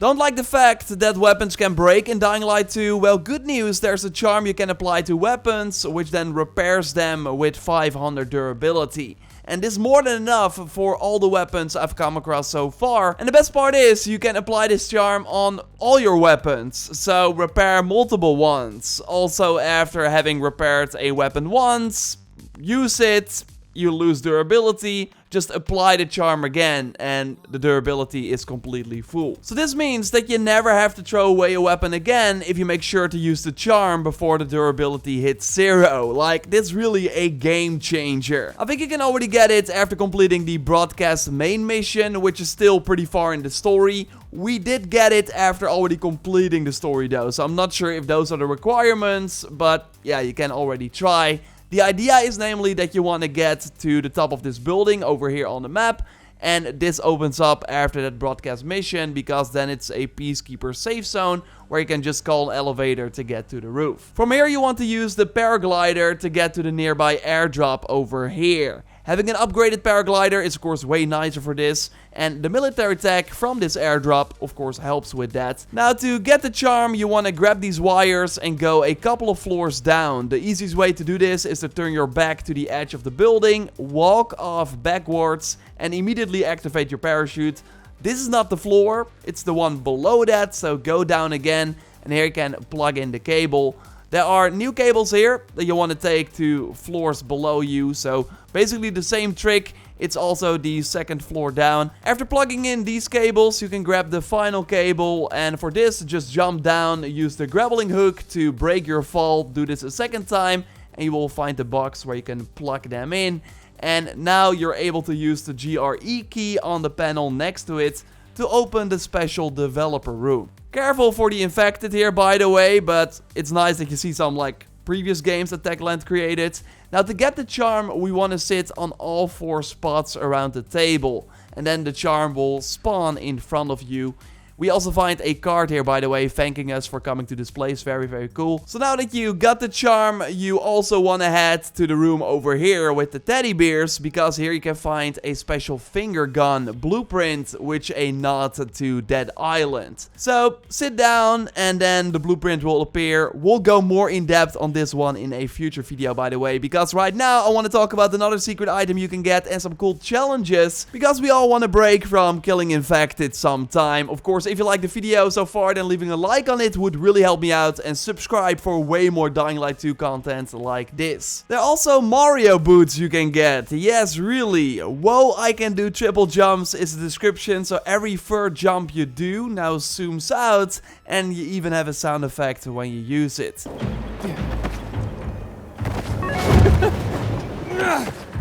Don't like the fact that weapons can break in Dying Light 2? Well, good news, there's a charm you can apply to weapons, which then repairs them with 500 durability. And this is more than enough for all the weapons I've come across so far. And the best part is, you can apply this charm on all your weapons. So, repair multiple ones. Also, after having repaired a weapon once, use it, you lose durability, just apply the charm again and the durability is completely full. So this means that you never have to throw away a weapon again if you make sure to use the charm before the durability hits 0. Like, this is really a game changer. I think you can already get it after completing the broadcast main mission, which is still pretty far in the story. We did get it after already completing the story though, so I'm not sure if those are the requirements, but yeah, you can already try. The idea is namely that you want to get to the top of this building over here on the map, and this opens up after that broadcast mission because then it's a Peacekeeper safe zone where you can just call an elevator to get to the roof. From here you want to use the paraglider to get to the nearby airdrop over here. Having an upgraded paraglider is of course way nicer for this, and the military tech from this airdrop of course helps with that. Now to get the charm you want to grab these wires and go a couple of floors down. The easiest way to do this is to turn your back to the edge of the building, walk off backwards and immediately activate your parachute. This is not the floor, it's the one below that, so go down again and here you can plug in the cable. There are new cables here that you want to take to floors below you, so basically the same trick, it's also the second floor down. After plugging in these cables, you can grab the final cable, and for this, just jump down, use the grappling hook to break your fall, do this a second time, and you will find the box where you can plug them in. And now you're able to use the GRE key on the panel next to it to open the special developer room. Careful for the infected here, by the way, but it's nice that you see some like previous games that Techland created. Now to get the charm, we want to sit on all 4 spots around the table, and then the charm will spawn in front of you. We also find a card here, by the way, thanking us for coming to this place. Very, very cool. So now that you got the charm, you also want to head to the room over here with the teddy bears, because here you can find a special finger gun blueprint, which a nod to Dead Island. So sit down and then the blueprint will appear. We'll go more in depth on this one in a future video, by the way, because right now I want to talk about another secret item you can get and some cool challenges, because we all want to break from killing infected sometime. Of course, if you like the video so far, then leaving a like on it would really help me out, and subscribe for way more Dying Light 2 content like this. There are also Mario boots you can get. Yes, really. Whoa, I can do triple jumps is the description, so every third jump you do now zooms out, and you even have a sound effect when you use it.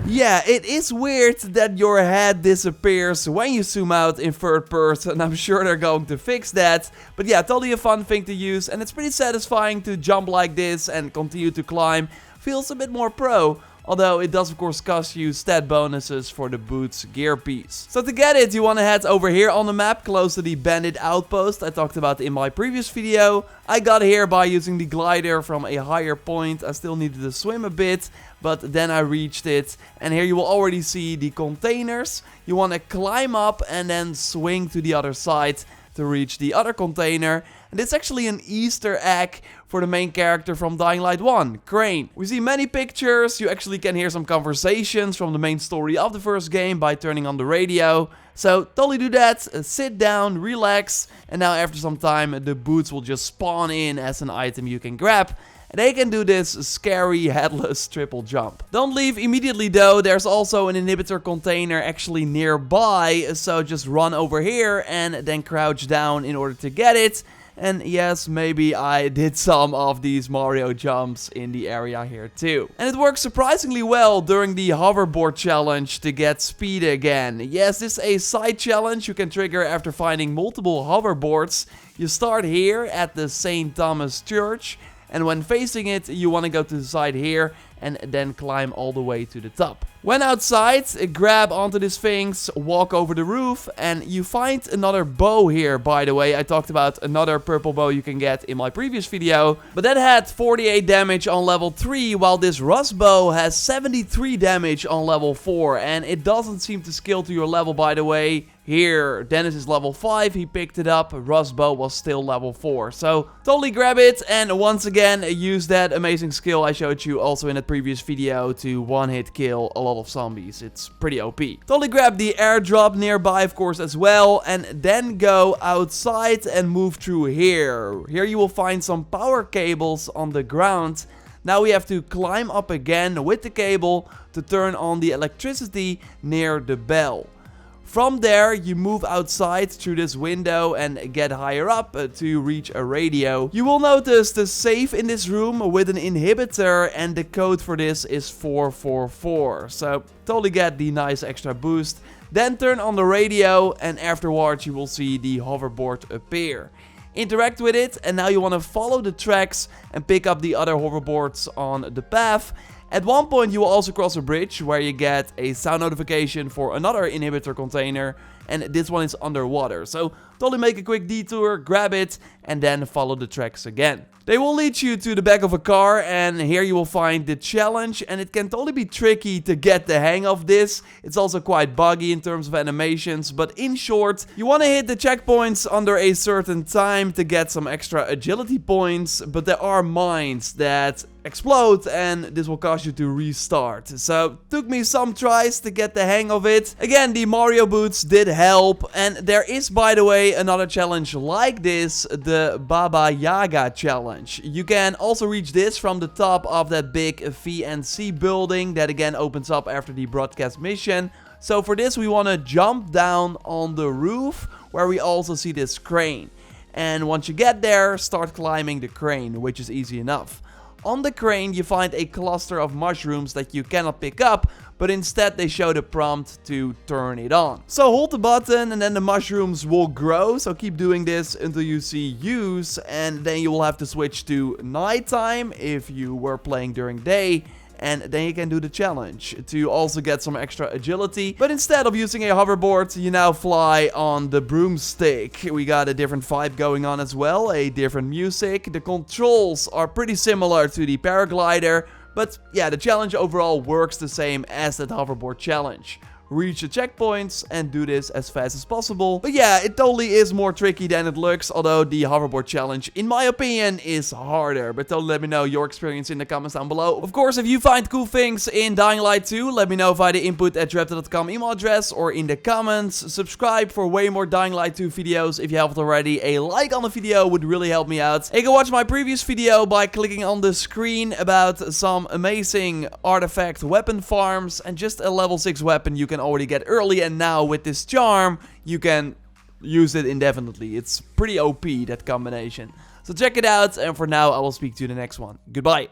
Yeah, it is weird that your head disappears when you zoom out in third person. I'm sure they're going to fix that. But yeah, totally a fun thing to use, and it's pretty satisfying to jump like this and continue to climb. Feels a bit more pro. Although it does of course cost you stat bonuses for the boots gear piece. So to get it, you want to head over here on the map, close to the bandit outpost I talked about in my previous video. I got here by using the glider from a higher point. I still needed to swim a bit, but then I reached it. And here you will already see the containers. You want to climb up and then swing to the other side to reach the other container. And it's actually an Easter egg for the main character from Dying Light 1, Crane. We see many pictures, you actually can hear some conversations from the main story of the first game by turning on the radio. So totally do that, sit down, relax, and now after some time the boots will just spawn in as an item you can grab. And they can do this scary headless triple jump. Don't leave immediately though, there's also an inhibitor container actually nearby, so just run over here and then crouch down in order to get it. And yes, maybe I did some of these Mario jumps in the area here too. And it works surprisingly well during the hoverboard challenge to get speed again. Yes, this is a side challenge you can trigger after finding multiple hoverboards. You start here at the St. Thomas Church, and when facing it, you want to go to the side here and then climb all the way to the top. When outside, grab onto the Sphinx, walk over the roof, and you find another bow here, by the way. I talked about another purple bow you can get in my previous video, but that had 48 damage on level 3, while this rust bow has 73 damage on level 4, and it doesn't seem to scale to your level, by the way. Here, Dennis is level 5, he picked it up, rust bow was still level 4, so totally grab it, and once again, use that amazing skill I showed you also in that previous video to one-hit kill a lot of zombies. It's pretty OP. Totally grab the airdrop nearby, of course, as well, and then go outside and move through here. Here you will find some power cables on the ground. Now we have to climb up again with the cable to turn on the electricity near the bell. From there, you move outside through this window and get higher up to reach a radio. You will notice the safe in this room with an inhibitor, and the code for this is 444. So totally get the nice extra boost. Then turn on the radio, and afterwards you will see the hoverboard appear. Interact with it, and now you want to follow the tracks and pick up the other hoverboards on the path. At one point you will also cross a bridge where you get a sound notification for another inhibitor container, and this one is underwater. So totally make a quick detour, grab it, and then follow the tracks again. They will lead you to the back of a car, and here you will find the challenge, and it can totally be tricky to get the hang of this. It's also quite buggy in terms of animations, but in short, you want to hit the checkpoints under a certain time to get some extra agility points, but there are mines that explode, and this will cause you to restart. So took me some tries to get the hang of it. Again, the Mario boots did help, and there is, by the way, another challenge like this, the Baba Yaga challenge. You can also reach this from the top of that big VNC building that again opens up after the broadcast mission. So for this we want to jump down on the roof where we also see this crane. And once you get there, start climbing the crane, which is easy enough. On the crane you find a cluster of mushrooms that you cannot pick up, but instead they show the prompt to turn it on. So hold the button and then the mushrooms will grow, so keep doing this until you see use, and then you will have to switch to nighttime if you were playing during day. And then you can do the challenge to also get some extra agility. But instead of using a hoverboard, you now fly on the Broomstick. We got a different vibe going on as well, a different music. The controls are pretty similar to the paraglider. But yeah, the challenge overall works the same as that hoverboard challenge. Reach the checkpoints and do this as fast as possible. But yeah, it totally is more tricky than it looks, although the hoverboard challenge, in my opinion, is harder. But totally let me know your experience in the comments down below. Of course, if you find cool things in Dying Light 2, let me know via the input@JorRaptor.com email address or in the comments. Subscribe for way more Dying Light 2 videos if you haven't already. A like on the video would really help me out. You can watch my previous video by clicking on the screen about some amazing artifact weapon farms, and just a level 6 weapon you can already get early, and now with this charm you can use it indefinitely. It's pretty OP, that combination. So check it out, and for now I will speak to you in the next one. Goodbye.